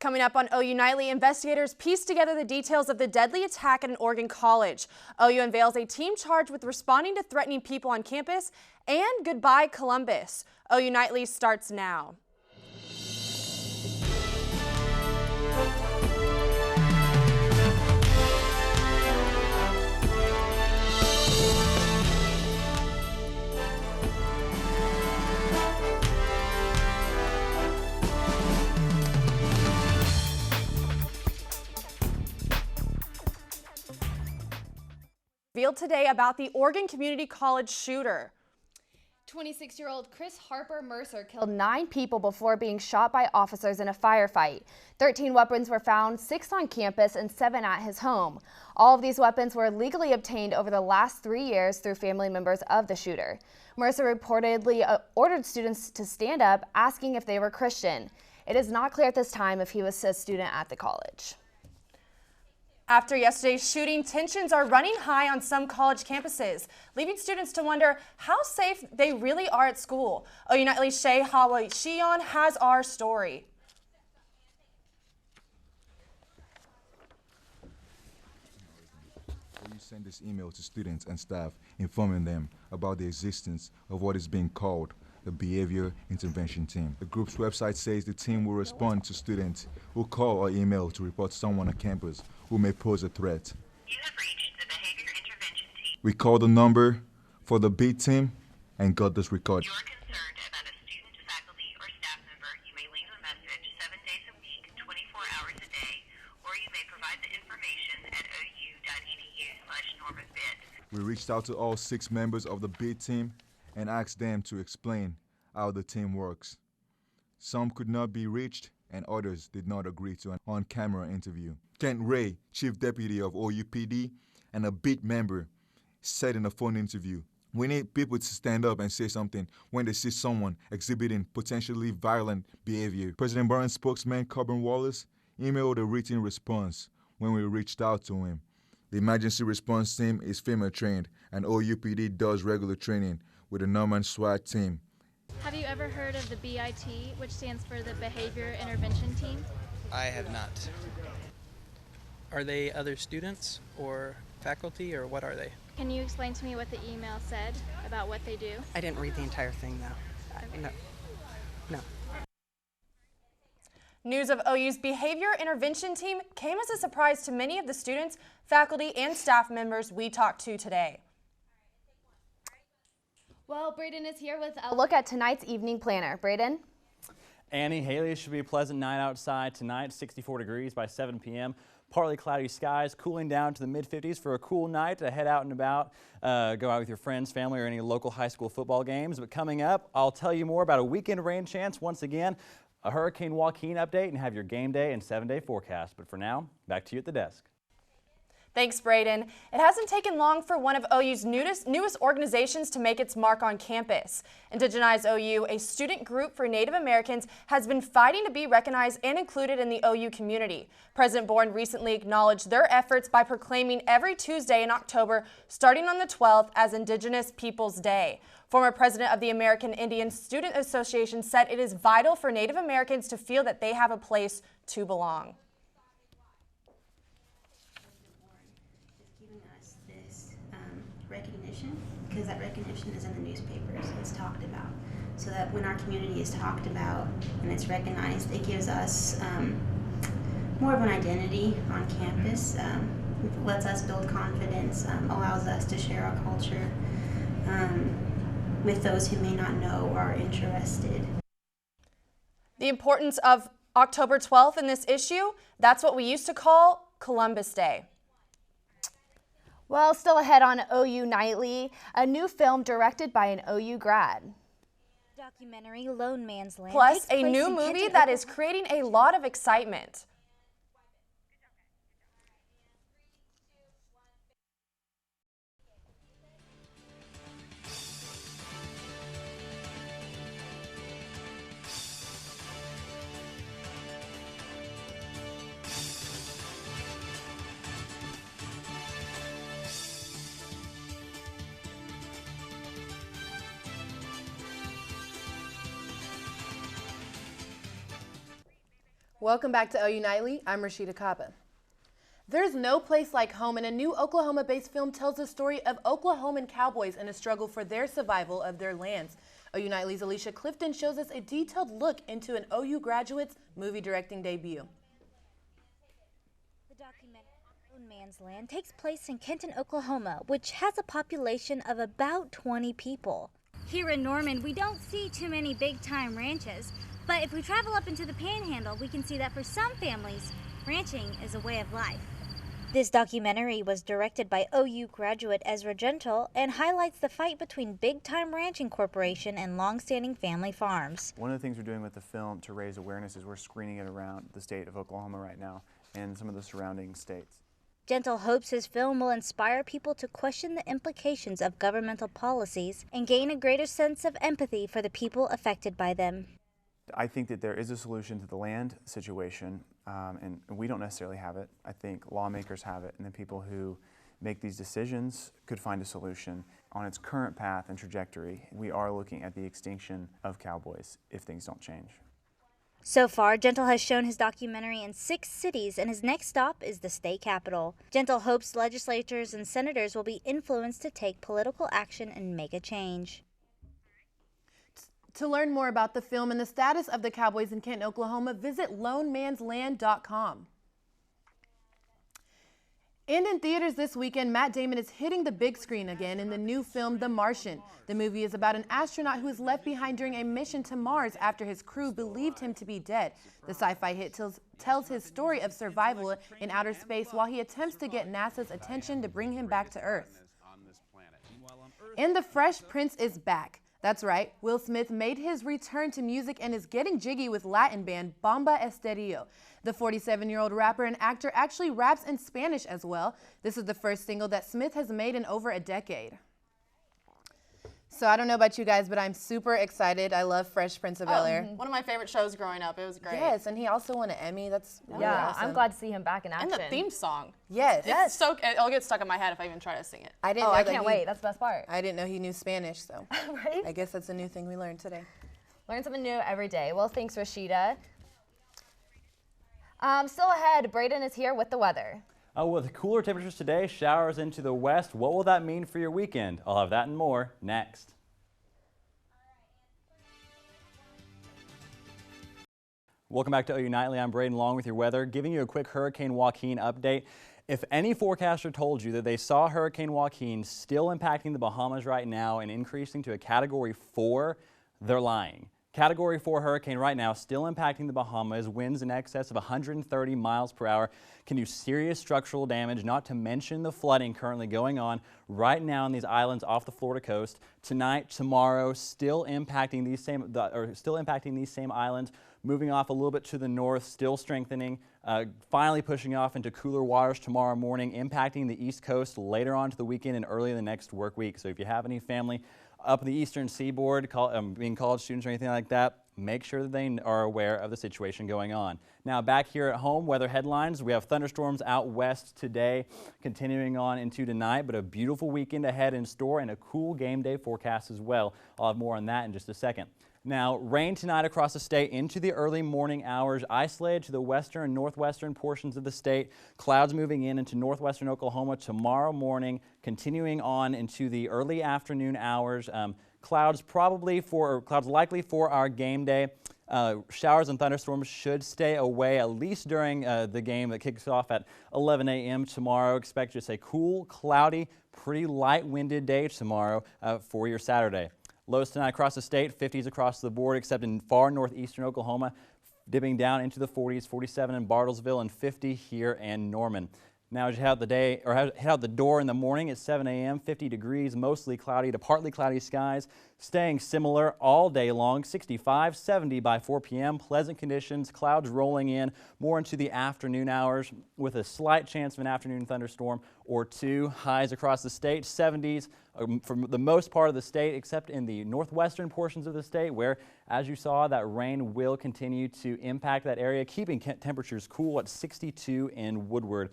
Coming up on OU Nightly, investigators pieced together the details of the deadly attack at an Oregon college. OU unveils a team charged with responding to threatening people on campus, and goodbye Columbus. OU Nightly starts now. Revealed today about the Oregon Community College shooter. 26-year-old Chris Harper Mercer killed 9 people before being shot by officers in a firefight. 13 weapons were found, 6 on campus and 7 at his home. All of these weapons were legally obtained over the last 3 years through family members of the shooter. Mercer reportedly ordered students to stand up, asking if they were Christian. It is not clear at this time if he was a student at the college. After yesterday's shooting, tensions are running high on some college campuses, leaving students to wonder how safe they really are at school. OU Nightly's Shay Hawa-Shion has our story. You send this email to students and staff informing them about the existence of what is being called the Behavior Intervention Team. The group's website says the team will respond to students who call or email to report someone on campus who may pose a threat. You have reached the Behavior Intervention Team. We called the number for the B team and got this record. If you are concerned about a student, faculty, or staff member, you may leave a message 7 days a week, 24 hours a day, or you may provide the information at ou.edu/NormanBit. We reached out to all 6 members of the B team and asked them to explain how the team works. Some could not be reached and others did not agree to an on-camera interview. Kent Ray, Chief Deputy of OUPD and a BEAT member, said in a phone interview, "We need people to stand up and say something when they see someone exhibiting potentially violent behavior." President Barron's spokesman, Coburn Wallace, emailed a written response when we reached out to him. The emergency response team is FEMA trained and OUPD does regular training with the Norman SWAT team. Have you ever heard of the BIT, which stands for the Behavior Intervention Team? I have not. Are they other students or faculty, or what are they? Can you explain to me what the email said about what they do? I didn't read the entire thing, though. No. News of OU's Behavior Intervention Team came as a surprise to many of the students, faculty, and staff members we talked to today. Well, Braden is here with a look at tonight's evening planner. Braden? Annie, Haley, should be a pleasant night outside tonight, 64 degrees by 7 p.m. Partly cloudy skies, cooling down to the mid-50s for a cool night to head out and about, go out with your friends, family, or any local high school football games. But coming up, I'll tell you more about a weekend rain chance once again, a Hurricane Joaquin update, and have your game day and 7-day forecast. But for now, back to you at the desk. Thanks, Braden. It hasn't taken long for one of OU's newest organizations to make its mark on campus. Indigenize OU, a student group for Native Americans, has been fighting to be recognized and included in the OU community. President Bourne recently acknowledged their efforts by proclaiming every Tuesday in October, starting on the 12th, as Indigenous Peoples Day. Former president of the American Indian Student Association said it is vital for Native Americans to feel that they have a place to belong. Recognition, because that recognition is in the newspapers, it's talked about, so that when our community is talked about and it's recognized, it gives us more of an identity on campus, lets us build confidence, allows us to share our culture with those who may not know or are interested. The importance of October 12th in this issue, that's what we used to call Columbus Day. Well, still ahead on OU Nightly, a new film directed by an OU grad. Documentary Lone Man's Land. Plus, a new movie that is creating a lot of excitement. Welcome back to OU Nightly. I'm Rashida Kaba. There's no place like home, and a new Oklahoma-based film tells the story of Oklahoman cowboys in a struggle for their survival of their lands. OU Nightly's Alicia Clifton shows us a detailed look into an OU graduate's movie directing debut. The documentary Lone Man's Land takes place in Kenton, Oklahoma, which has a population of about 20 people. Here in Norman, we don't see too many big-time ranches, but if we travel up into the Panhandle, we can see that for some families, ranching is a way of life. This documentary was directed by OU graduate Ezra Gentle and highlights the fight between big-time ranching corporation and long-standing family farms. One of the things we're doing with the film to raise awareness is we're screening it around the state of Oklahoma right now and some of the surrounding states. Gentle hopes his film will inspire people to question the implications of governmental policies and gain a greater sense of empathy for the people affected by them. I think that there is a solution to the land situation, and we don't necessarily have it. I think lawmakers have it, and the people who make these decisions could find a solution. On its current path and trajectory, we are looking at the extinction of cowboys if things don't change. So far, Gentle has shown his documentary in 6 cities, and his next stop is the state capitol. Gentle hopes legislators and senators will be influenced to take political action and make a change. To learn more about the film and the status of the Cowboys in Kenton, Oklahoma, visit lonemansland.com. And in theaters this weekend, Matt Damon is hitting the big screen again in the new film, The Martian. The movie is about an astronaut who is left behind during a mission to Mars after his crew believed him to be dead. The sci-fi hit tells his story of survival in outer space while he attempts to get NASA's attention to bring him back to Earth. And The Fresh Prince is back. That's right, Will Smith made his return to music and is getting jiggy with Latin band Bomba Estéreo. The 47-year-old rapper and actor actually raps in Spanish as well. This is the first single that Smith has made in over a decade. So I don't know about you guys, but I'm super excited. I love Fresh Prince of Bel-Air. One of my favorite shows growing up. It was great. Yes, and he also won an Emmy. That's really awesome. I'm glad to see him back in action. And the theme song. Yes. It's so, it'll get stuck in my head if I even try to sing it. I didn't know I can't wait. That's the best part. I didn't know he knew Spanish, so right? I guess that's a new thing we learned today. Learn something new every day. Well, thanks, Rashida. Still ahead, Braden is here with the weather. With cooler temperatures today, showers into the west. What will that mean for your weekend? I'll have that and more next. Welcome back to OU Nightly. I'm Braden along with your weather, giving you a quick Hurricane Joaquin update. If any forecaster told you that they saw Hurricane Joaquin still impacting the Bahamas right now and increasing to a Category 4, they're lying. Category 4 hurricane right now still impacting the Bahamas, winds in excess of 130 miles per hour, can do serious structural damage, not to mention the flooding currently going on right now on these islands off the Florida coast. Tonight, tomorrow, still impacting these same islands, moving off a little bit to the north, still strengthening, finally pushing off into cooler waters tomorrow morning, impacting the East Coast later on to the weekend and early in the next work week. So if you have any family up in the eastern seaboard, being college students or anything like that, make sure that they are aware of the situation going on. Now back here at home, weather headlines. We have thunderstorms out west today, continuing on into tonight, but a beautiful weekend ahead in store and a cool game day forecast as well. I'll have more on that in just a second. Now, rain tonight across the state into the early morning hours, isolated to the western and northwestern portions of the state. Clouds moving into northwestern Oklahoma tomorrow morning, continuing on into the early afternoon hours. Clouds likely for our game day. Showers and thunderstorms should stay away at least during the game that kicks off at 11 a.m. tomorrow. Expect just a cool, cloudy, pretty light winded day tomorrow for your Saturday. Lows tonight across the state, 50s across the board, except in far northeastern Oklahoma, dipping down into the 40s, 47 in Bartlesville, and 50 here in Norman. Now, as you head out the door in the morning at 7 a.m., 50 degrees, mostly cloudy to partly cloudy skies, staying similar all day long, 65, 70 by 4 p.m., pleasant conditions, clouds rolling in more into the afternoon hours with a slight chance of an afternoon thunderstorm or two. Highs across the state, 70s for the most part of the state, except in the northwestern portions of the state where, as you saw, that rain will continue to impact that area, keeping temperatures cool at 62 in Woodward.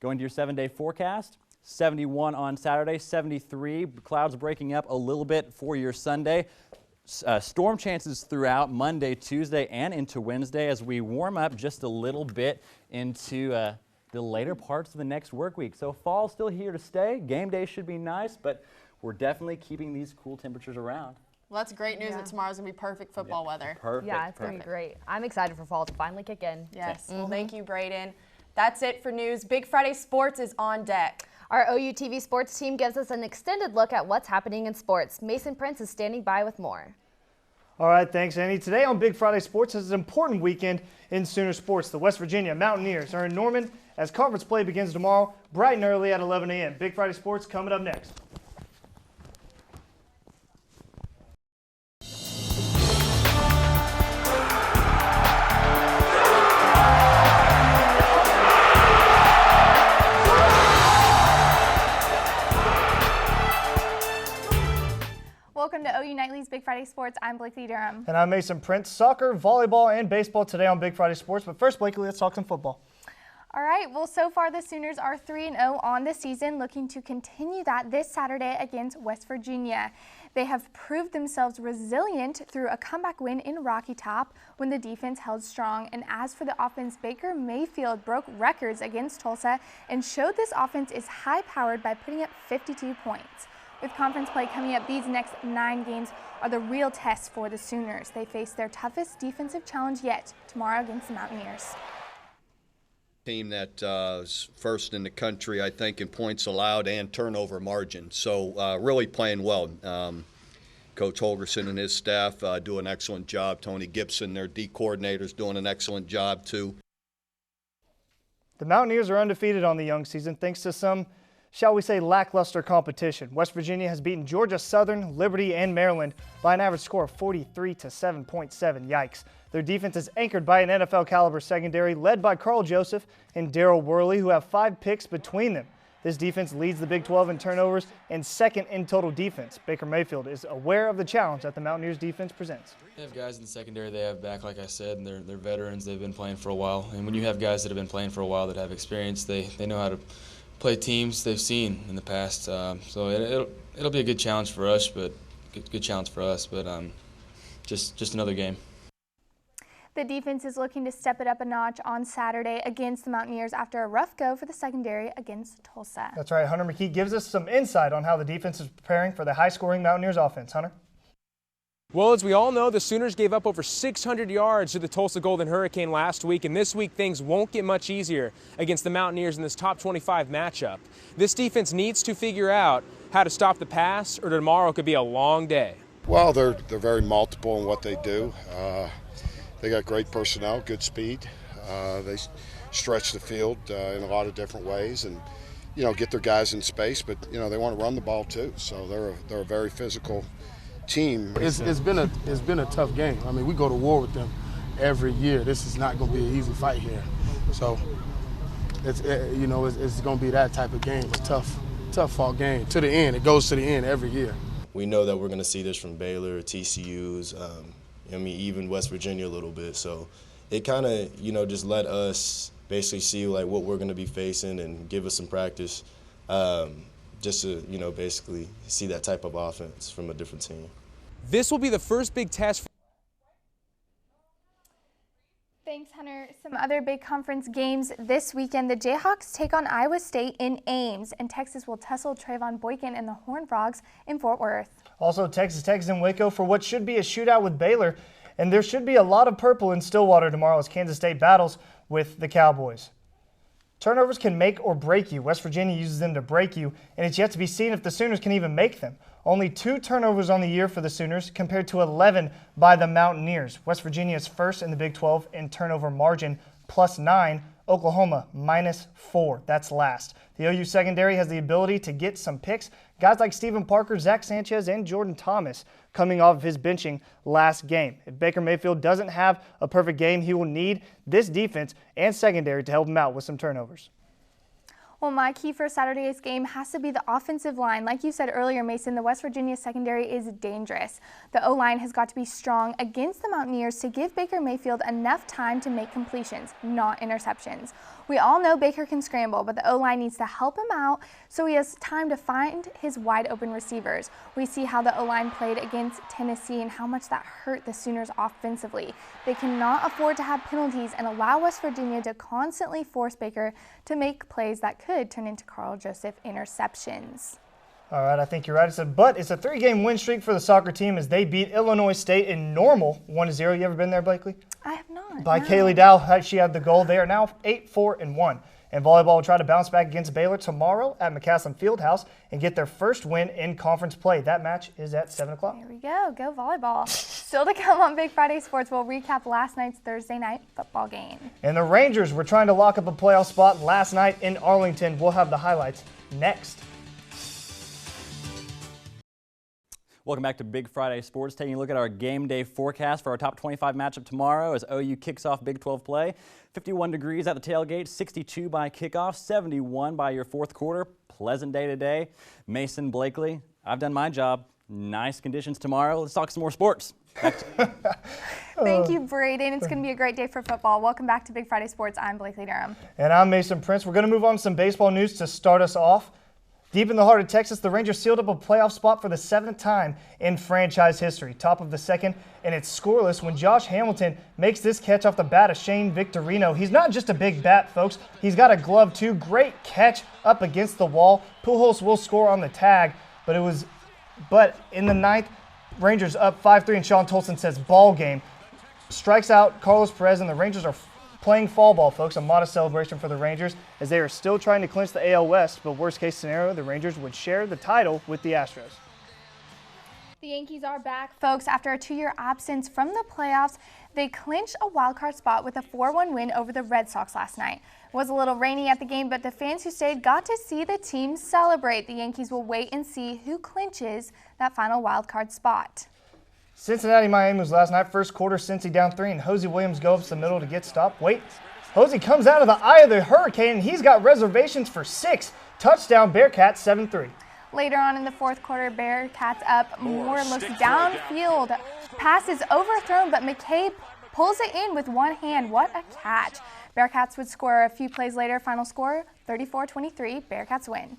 Going to your 7-day forecast, 71 on Saturday, 73, clouds breaking up a little bit for your Sunday. storm chances throughout Monday, Tuesday, and into Wednesday as we warm up just a little bit into the later parts of the next work week. So fall's still here to stay. Game day should be nice, but we're definitely keeping these cool temperatures around. Well, that's great news that tomorrow's going to be perfect football weather. Perfect. Yeah, it's going to be great. I'm excited for fall to finally kick in. Yes. Well, thank you, Braden. That's it for news. Big Friday Sports is on deck. Our OU TV sports team gives us an extended look at what's happening in sports. Mason Prince is standing by with more. All right, thanks, Annie. Today on Big Friday Sports is an important weekend in Sooner sports. The West Virginia Mountaineers are in Norman as conference play begins tomorrow, bright and early at 11 a.m. Big Friday Sports coming up next. Welcome to OU Nightly's Big Friday Sports. I'm Blakely Durham. And I'm Mason Prince. Soccer, volleyball, and baseball today on Big Friday Sports. But first, Blakely, let's talk some football. All right, well, so far the Sooners are 3-0 on the season, looking to continue that this Saturday against West Virginia. They have proved themselves resilient through a comeback win in Rocky Top when the defense held strong. And as for the offense, Baker Mayfield broke records against Tulsa and showed this offense is high-powered by putting up 52 points. With conference play coming up, these next 9 games are the real test for the Sooners. They face their toughest defensive challenge yet tomorrow against the Mountaineers. Team that is first in the country, I think, in points allowed and turnover margin. So really playing well. Coach Holgerson and his staff do an excellent job. Tony Gibson, their D coordinator, is doing an excellent job too. The Mountaineers are undefeated on the young season thanks to some, shall we say, lackluster competition. West Virginia has beaten Georgia Southern, Liberty, and Maryland by an average score of 43 to 7.7. Yikes. Their defense is anchored by an NFL-caliber secondary led by Carl Joseph and Darryl Worley, who have 5 picks between them. This defense leads the Big 12 in turnovers and second in total defense. Baker Mayfield is aware of the challenge that the Mountaineers defense presents. They have guys in the secondary they have back, like I said, and they're veterans. They've been playing for a while. And when you have guys that have been playing for a while that have experience, they know how to play teams they've seen in the past. So it'll be a good challenge for us, but just another game. The defense is looking to step it up a notch on Saturday against the Mountaineers after a rough go for the secondary against Tulsa. That's right. Hunter McKee gives us some insight on how the defense is preparing for the high-scoring Mountaineers offense. Hunter? Well, as we all know, the Sooners gave up over 600 yards to the Tulsa Golden Hurricane last week, and this week things won't get much easier against the Mountaineers in this top 25 matchup. This defense needs to figure out how to stop the pass, or tomorrow could be a long day. Well, they're very multiple in what they do. They got great personnel, good speed. They stretch the field in a lot of different ways, and get their guys in space. But they want to run the ball too. So they're a very physical team. It's been a tough game. I mean, we go to war with them every year. This is not going to be an easy fight here. So it's going to be that type of game, a tough fought game to the end. It goes to the end every year. We know that we're going to see this from Baylor, TCU's. Even West Virginia a little bit. So it kind of, just let us basically see like what we're going to be facing and give us some practice just to, basically see that type of offense from a different team. This will be the first big test. Thanks, Hunter. Some other big conference games this weekend. The Jayhawks take on Iowa State in Ames, and Texas will tussle Trayvon Boykin and the Horned Frogs in Fort Worth. Also, Texas Tech is in Waco for what should be a shootout with Baylor, and there should be a lot of purple in Stillwater tomorrow as Kansas State battles with the Cowboys. Turnovers can make or break you. West Virginia uses them to break you, and it's yet to be seen if the Sooners can even make them. Only 2 turnovers on the year for the Sooners compared to 11 by the Mountaineers. West Virginia is first in the Big 12 in turnover margin, +9. Oklahoma, -4. That's last. The OU secondary has the ability to get some picks. Guys like Steven Parker, Zach Sanchez, and Jordan Thomas coming off of his benching last game. If Baker Mayfield doesn't have a perfect game, he will need this defense and secondary to help him out with some turnovers. Well, my key for Saturday's game has to be the offensive line. Like you said earlier, Mason, the West Virginia secondary is dangerous. The O-line has got to be strong against the Mountaineers to give Baker Mayfield enough time to make completions, not interceptions. We all know Baker can scramble, but the O-line needs to help him out so he has time to find his wide open receivers. We see how the O-line played against Tennessee and how much that hurt the Sooners offensively. They cannot afford to have penalties and allow West Virginia to constantly force Baker to make plays that could turn into Carl Joseph interceptions. All right, I think you're right. But it's a 3-game win streak for the soccer team as they beat Illinois State in Normal 1-0. You ever been there, Blakely? I have not. By Kaylee Dow, she had the goal. They are now 8-4-1. And volleyball will try to bounce back against Baylor tomorrow at McCaslin Fieldhouse and get their first win in conference play. That match is at 7 o'clock. There we go volleyball. Still to come on Big Friday Sports, we'll recap last night's Thursday night football game. And the Rangers were trying to lock up a playoff spot last night in Arlington. We'll have the highlights next. Welcome back to Big Friday Sports, taking a look at our game day forecast for our top 25 matchup tomorrow as OU kicks off Big 12 play. 51 degrees at the tailgate, 62 by kickoff, 71 by your fourth quarter. Pleasant day today. Mason, Blakely, I've done my job. Nice conditions tomorrow. Let's talk some more sports. Thank you, Braden. It's going to be a great day for football. Welcome back to Big Friday Sports. I'm Blakely Durham. And I'm Mason Prince. We're going to move on to some baseball news to start us off. Deep in the heart of Texas, the Rangers sealed up a playoff spot for the 7th time in franchise history. Top of the second, and it's scoreless when Josh Hamilton makes this catch off the bat of Shane Victorino. He's not just a big bat, folks. He's got a glove, too. Great catch up against the wall. Pujols will score on the tag, but in the 9th, Rangers up 5-3, and Sean Tolson says ball game. Strikes out Carlos Perez, and the Rangers are playing fall ball, folks. A modest celebration for the Rangers as they are still trying to clinch the AL West, but worst case scenario, the Rangers would share the title with the Astros. The Yankees are back, folks. After a 2-year absence from the playoffs, they clinched a wildcard spot with a 4-1 win over the Red Sox last night. It was a little rainy at the game, but the fans who stayed got to see the team celebrate. The Yankees will wait and see who clinches that final wildcard spot. Cincinnati-Miami was last night. First quarter, Cincy down 3, and Hosey Williams goes up the middle to get stopped. Wait, Hosey comes out of the eye of the hurricane, and he's got reservations for 6. Touchdown, Bearcats 7-3. Later on in the fourth quarter, Bearcats up. Moore looks downfield. Pass is overthrown, but McKay pulls it in with one hand. What a catch. Bearcats would score a few plays later. Final score, 34-23. Bearcats win.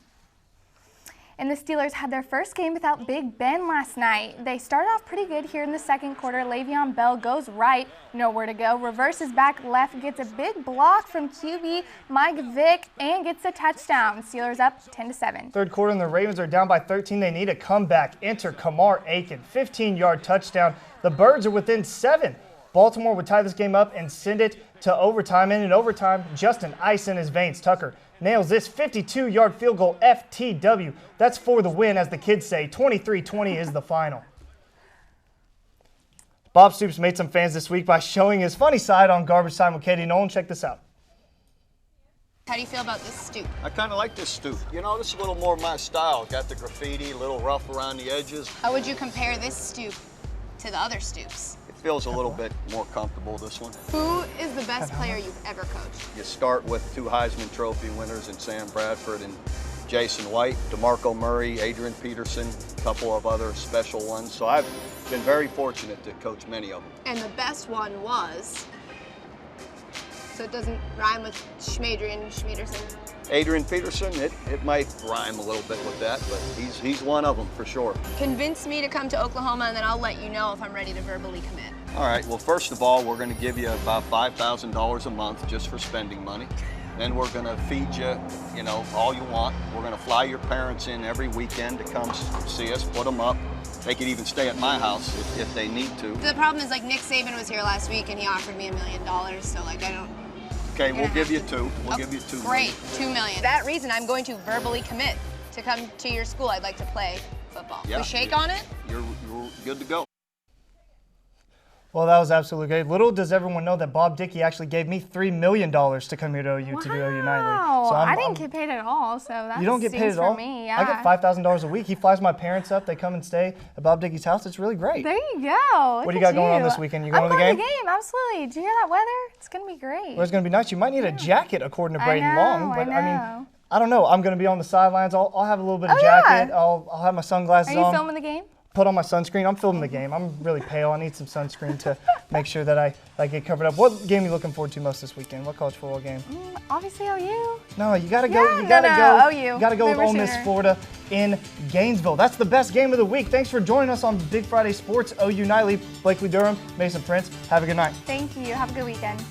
And the Steelers had their first game without Big Ben last night. They started off pretty good here in the second quarter. Le'Veon Bell goes right, nowhere to go, reverses back left, gets a big block from QB Mike Vick, and gets a touchdown. Steelers up 10-7. Third quarter, and the Ravens are down by 13. They need a comeback. Enter Kamar Aiken, 15-yard touchdown. The Birds are within 7. Baltimore would tie this game up and send it to overtime. And in overtime, Justin ice in his veins. Tucker nails this 52-yard field goal, FTW. That's for the win, as the kids say. 23-20 is the final. Bob Stoops made some fans this week by showing his funny side on Garbage Time with Katie Nolan. Check this out. How do you feel about this stoop? I kind of like this stoop. You know, this is a little more my style. Got the graffiti, a little rough around the edges. How would you compare this stoop to the other stoops? It feels a little bit more comfortable, this one. Who is the best player you've ever coached? You start with 2 Heisman Trophy winners in Sam Bradford and Jason White, DeMarco Murray, Adrian Peterson, a couple of other special ones. So I've been very fortunate to coach many of them. And the best one was, so it doesn't rhyme with Schmederson. Adrian Peterson, it might rhyme a little bit with that, but he's one of them for sure. Convince me to come to Oklahoma, and then I'll let you know if I'm ready to verbally commit. All right, well, first of all, we're going to give you about $5,000 a month just for spending money. Then we're going to feed you, you know, all you want. We're going to fly your parents in every weekend to come see us, put them up. They could even stay at my house if they need to. The problem is, like, Nick Saban was here last week, and he offered me $1 million, so, like, I don't... Okay, we'll give you 2. We'll give you 2 million. Great, $2 million. That reason, I'm going to verbally commit to come to your school. I'd like to play football. Yeah, we shake on it? You're good to go. Well, that was absolutely great. Little does everyone know that Bob Dickey actually gave me $3 million to come here to OU to do OU Nightly. Wow, so I didn't get paid at all, so that's you don't get paid at all? Me, yeah. I get $5,000 a week. He flies my parents up. They come and stay at Bob Dickey's house. It's really great. There you go. What do you got going on this weekend? You going to the game? I'm going to the game, absolutely. Do you hear that weather? It's going to be great. Well, it's going to be nice. You might need a jacket, according to Braden Long. But I mean, I don't know. I'm going to be on the sidelines. I'll have a little bit of jacket. Yeah. I'll have my sunglasses Are you on. filming the game? Put on my sunscreen. I'm filming the game. I'm really pale. I need some sunscreen to make sure that I get covered up. What game are you looking forward to most this weekend? What college football game? Obviously OU. No, you gotta go. Yeah, You gotta no, go. OU. You gotta go with Boomer Ole Miss, Sooner. Florida in Gainesville. That's the best game of the week. Thanks for joining us on Big Friday Sports. OU Nightly, Blakely Durham, Mason Prince. Have a good night. Thank you. Have a good weekend.